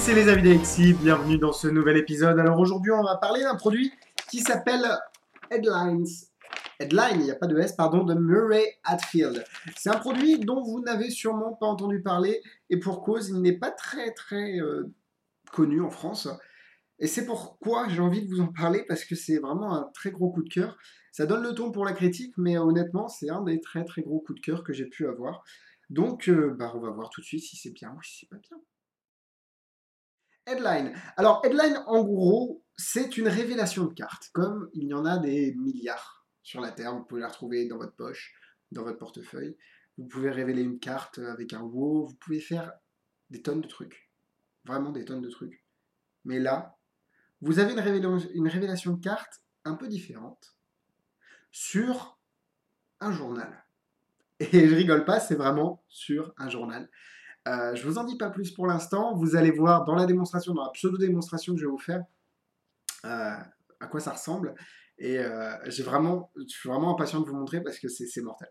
c'est les amis d'Alexis, bienvenue dans ce nouvel épisode. Alors aujourd'hui on va parler d'un produit qui s'appelle Headlines. Headline, il n'y a pas de S, pardon, de Murray Hatfield. C'est un produit dont vous n'avez sûrement pas entendu parler, et pour cause, il n'est pas très connu en France. Et c'est pourquoi j'ai envie de vous en parler, parce que c'est vraiment un très gros coup de cœur. Ça donne le ton pour la critique, mais honnêtement, c'est un des très gros coups de cœur que j'ai pu avoir. Donc, on va voir tout de suite si c'est bien ou si c'est pas bien. Headline. Alors, Headline, en gros, c'est une révélation de cartes. Comme il y en a des milliards sur la Terre, vous pouvez la retrouver dans votre poche, dans votre portefeuille. Vous pouvez révéler une carte avec un WoW, vous pouvez faire des tonnes de trucs. Vraiment des tonnes de trucs. Mais là, vous avez une révélation de cartes un peu différente sur un journal. Et je rigole pas, c'est vraiment sur un journal. Je vous en dis pas plus pour l'instant. Vous allez voir dans la démonstration, dans la pseudo-démonstration que je vais vous faire, à quoi ça ressemble. Et je suis vraiment impatient de vous montrer parce que c'est mortel.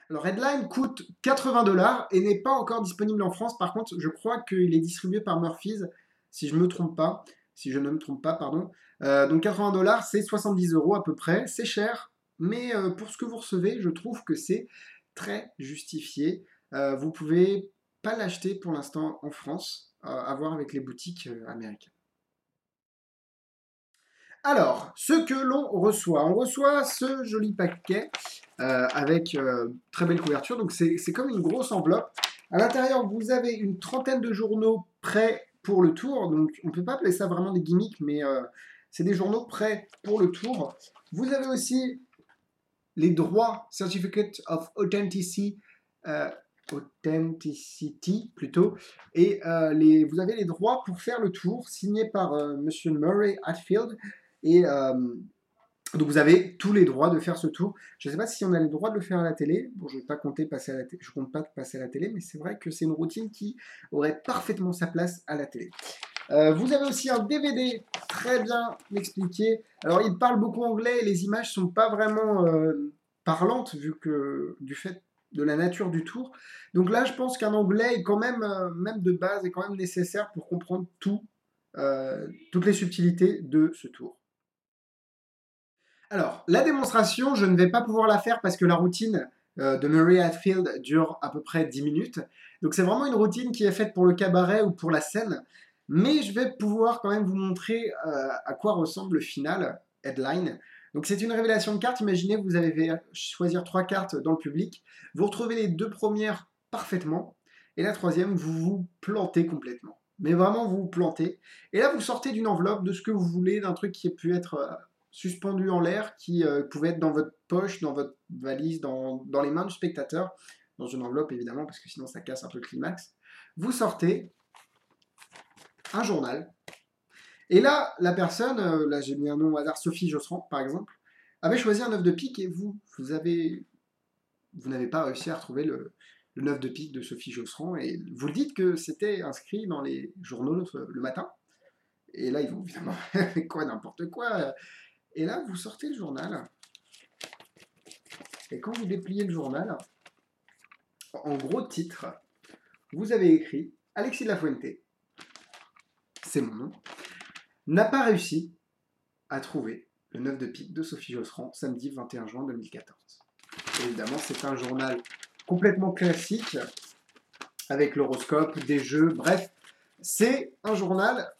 Alors Headline coûte 80$ et n'est pas encore disponible en France. Par contre, je crois qu'il est distribué par Murphy's, si je ne me trompe pas. Pardon. Donc 80$, c'est 70€ à peu près. C'est cher, mais pour ce que vous recevez, je trouve que c'est très justifié. Vous pouvez pas l'acheter pour l'instant en France, à voir avec les boutiques américaines. Alors, ce que l'on reçoit, on reçoit ce joli paquet avec très belle couverture. Donc c'est comme une grosse enveloppe. À l'intérieur, vous avez une trentaine de journaux prêts pour le tour. Donc on ne peut pas appeler ça vraiment des gimmicks, mais c'est des journaux prêts pour le tour. Vous avez aussi les droits, Certificate of Authenticity, plutôt, et vous avez les droits pour faire le tour, signé par Monsieur Murray Hatfield. Et donc vous avez tous les droits de faire ce tour. Je ne sais pas si on a le droit de le faire à la télé. Bon, je ne compte pas passer à la télé, mais c'est vrai que c'est une routine qui aurait parfaitement sa place à la télé. Vous avez aussi un DVD très bien expliqué. Alors il parle beaucoup anglais et les images sont pas vraiment parlantes du fait de la nature du tour. Donc là, je pense qu'un anglais est quand même, même de base, est quand même nécessaire pour comprendre toutes les subtilités de ce tour. Alors, la démonstration, je ne vais pas pouvoir la faire parce que la routine de Murray Hatfield dure à peu près 10 minutes. Donc c'est vraiment une routine qui est faite pour le cabaret ou pour la scène. Mais je vais pouvoir quand même vous montrer à quoi ressemble le final, Headline. Donc c'est une révélation de cartes. Imaginez, vous avez choisir 3 cartes dans le public. Vous retrouvez les 2 premières parfaitement. Et la troisième, vous vous plantez complètement. Mais vraiment, vous vous plantez. Et là, vous sortez d'une enveloppe de ce que vous voulez, d'un truc qui a pu être suspendu en l'air, qui pouvait être dans votre poche, dans votre valise, dans les mains du spectateur, dans une enveloppe évidemment, parce que sinon ça casse un peu le climax. Vous sortez un journal, et là, la personne, là j'ai mis un nom au hasard, Sophie Josserand par exemple, avait choisi un 9 de pique, et vous n'avez pas réussi à retrouver le 9 de pique de Sophie Josserand, et vous le dites que c'était inscrit dans les journaux le matin, et là ils vont évidemment, quoi, n'importe quoi. Et là, vous sortez le journal. Et quand vous dépliez le journal, en gros titre, vous avez écrit Alexis de la Fuente, c'est mon nom, n'a pas réussi à trouver le 9 de pique de Sophie Josserand samedi 21 juin 2014. Et évidemment, c'est un journal complètement classique avec l'horoscope, des jeux, bref, c'est un journal,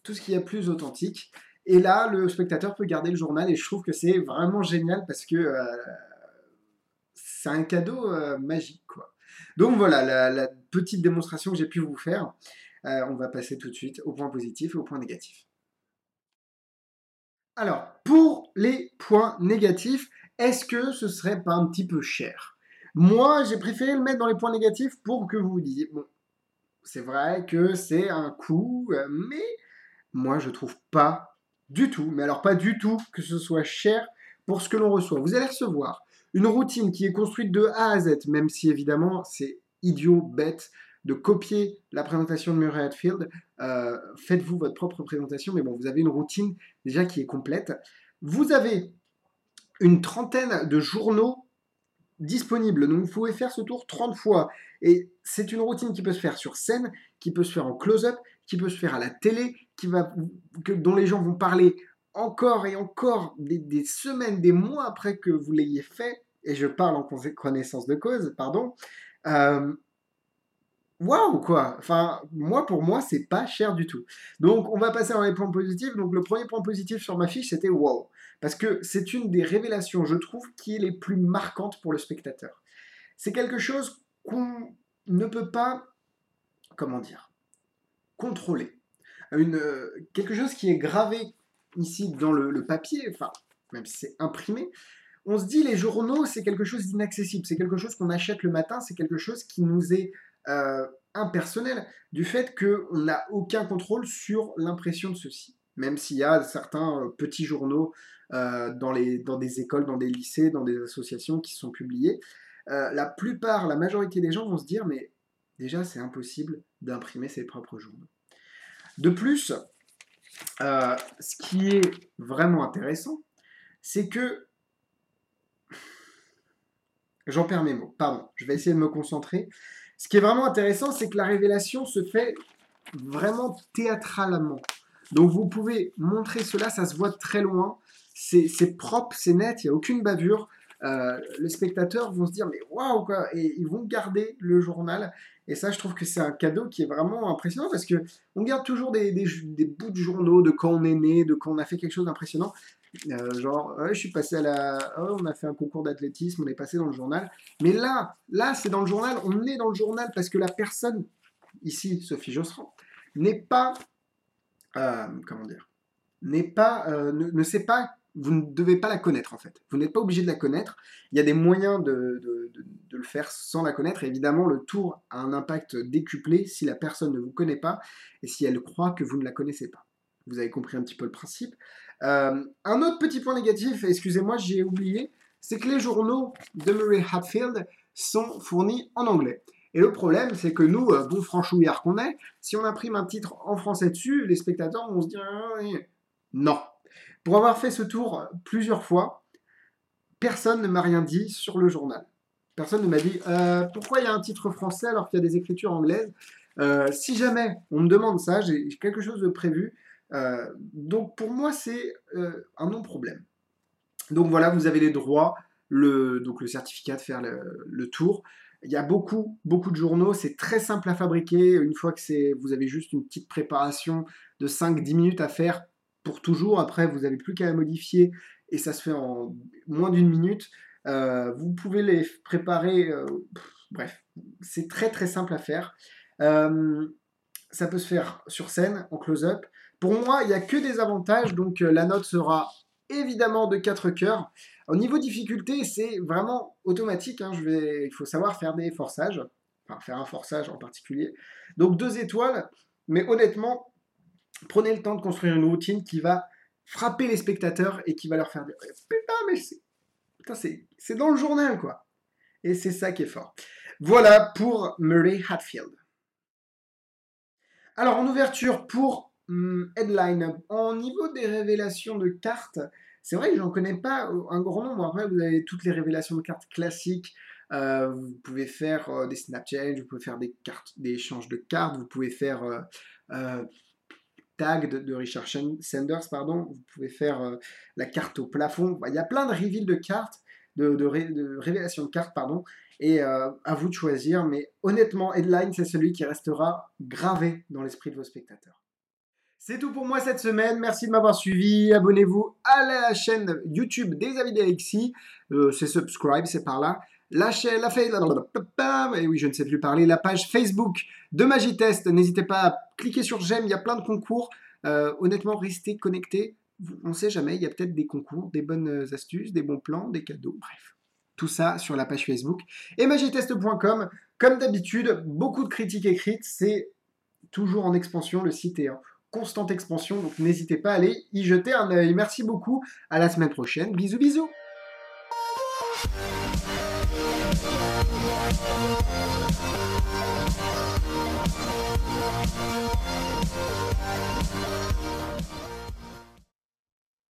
tout ce qui est plus authentique. Et là, le spectateur peut garder le journal et je trouve que c'est vraiment génial parce que c'est un cadeau magique, quoi. Donc voilà, la petite démonstration que j'ai pu vous faire. On va passer tout de suite au point positif et au point négatif. Alors, pour les points négatifs, est-ce que ce serait pas un petit peu cher? Moi, j'ai préféré le mettre dans les points négatifs pour que vous vous disiez, bon, c'est vrai que c'est un coût, mais moi, je trouve pas du tout, mais alors pas du tout, que ce soit cher pour ce que l'on reçoit. Vous allez recevoir une routine qui est construite de A à Z, même si évidemment c'est idiot, bête de copier la présentation de Murray Hatfield. Faites-vous votre propre présentation, mais bon, vous avez une routine déjà qui est complète. Vous avez une trentaine de journaux disponible. Donc, vous pouvez faire ce tour 30 fois. Et c'est une routine qui peut se faire sur scène, qui peut se faire en close-up, qui peut se faire à la télé, dont les gens vont parler encore et encore des semaines, des mois après que vous l'ayez fait. Et je parle en connaissance de cause, pardon. Euh, Waouh, quoi! Enfin, pour moi, c'est pas cher du tout. Donc, on va passer dans les points positifs. Donc, le premier point positif sur ma fiche, c'était wow. Parce que c'est une des révélations, je trouve, qui est les plus marquantes pour le spectateur. C'est quelque chose qu'on ne peut pas, comment dire, contrôler. Quelque chose qui est gravé ici dans le papier, enfin, même si c'est imprimé, on se dit les journaux, c'est quelque chose d'inaccessible, c'est quelque chose qu'on achète le matin, c'est quelque chose qui nous est impersonnel, du fait qu'on n'a aucun contrôle sur l'impression de ceci. Même s'il y a certains petits journaux dans des écoles, dans des lycées, dans des associations qui sont publiés, la majorité des gens vont se dire, mais déjà c'est impossible d'imprimer ses propres journaux. De plus, ce qui est vraiment intéressant, c'est que j'en perds mes mots, pardon, je vais essayer de me concentrer. Ce qui est vraiment intéressant, c'est que la révélation se fait vraiment théâtralement. Donc vous pouvez montrer cela, ça se voit de très loin, c'est propre, c'est net, il n'y a aucune bavure. Les spectateurs vont se dire mais waouh quoi, et ils vont garder le journal. Et ça, je trouve que c'est un cadeau qui est vraiment impressionnant parce que on garde toujours des bouts de journaux de quand on est né, de quand on a fait quelque chose d'impressionnant. Genre, ouais, je suis passé on a fait un concours d'athlétisme, on est passé dans le journal. Mais là, c'est dans le journal, on est dans le journal parce que la personne, ici, Sophie Josserand, n'est pas, comment dire, ne sait pas, vous ne devez pas la connaître en fait. Vous n'êtes pas obligé de la connaître. Il y a des moyens de le faire sans la connaître. Et évidemment, le tour a un impact décuplé si la personne ne vous connaît pas et si elle croit que vous ne la connaissez pas. Vous avez compris un petit peu le principe. Un autre petit point négatif, excusez-moi, j'ai oublié, c'est que les journaux de Murray Hatfield sont fournis en anglais. Et le problème, c'est que nous, bons franchouillards qu'on est, si on imprime un titre en français dessus, les spectateurs vont se dire non. Pour avoir fait ce tour plusieurs fois, personne ne m'a rien dit sur le journal. Personne ne m'a dit pourquoi il y a un titre français alors qu'il y a des écritures anglaises. Si jamais on me demande ça, j'ai quelque chose de prévu. Donc pour moi, c'est un non-problème. Donc voilà, vous avez les droits, donc le certificat de faire le tour. Il y a beaucoup de journaux, c'est très simple à fabriquer. Une fois que vous avez juste une petite préparation de 5-10 minutes à faire pour toujours. Après, vous n'avez plus qu'à la modifier et ça se fait en moins d'une minute. Vous pouvez les préparer, bref, c'est très très simple à faire. Ça peut se faire sur scène, en close-up. Pour moi, il n'y a que des avantages, donc la note sera évidemment de 4 cœurs. Au niveau difficulté, c'est vraiment automatique. Hein. Il faut savoir faire des forçages, enfin faire un forçage en particulier. Donc 2 étoiles, mais honnêtement, prenez le temps de construire une routine qui va frapper les spectateurs et qui va leur faire dire putain, mais c'est dans le journal, quoi. Et c'est ça qui est fort. Voilà pour Murray Hatfield. Alors, en ouverture pour Headline, en niveau des révélations de cartes, c'est vrai que j'en connais pas un grand nombre. Après, vous avez toutes les révélations de cartes classiques. Vous pouvez faire des snap change, vous pouvez faire des échanges de cartes, vous pouvez faire tag de Richard Sanders, pardon. Vous pouvez faire la carte au plafond. Il y a plein de reveals de cartes, de révélations de cartes, pardon. Et à vous de choisir, mais honnêtement, Headline, c'est celui qui restera gravé dans l'esprit de vos spectateurs. C'est tout pour moi cette semaine, merci de m'avoir suivi, abonnez-vous à la chaîne YouTube des Avis d'Alexis, c'est subscribe, c'est par là, et oui je ne sais plus parler, la page Facebook de Magitest, n'hésitez pas à cliquer sur j'aime, il y a plein de concours, honnêtement restez connectés, on ne sait jamais, il y a peut-être des concours, des bonnes astuces, des bons plans, des cadeaux, bref. Tout ça sur la page Facebook. Et magitest.com, comme d'habitude, beaucoup de critiques écrites, c'est toujours en expansion, le site est en constante expansion, donc n'hésitez pas à aller y jeter un œil. Merci beaucoup, à la semaine prochaine, bisous bisous.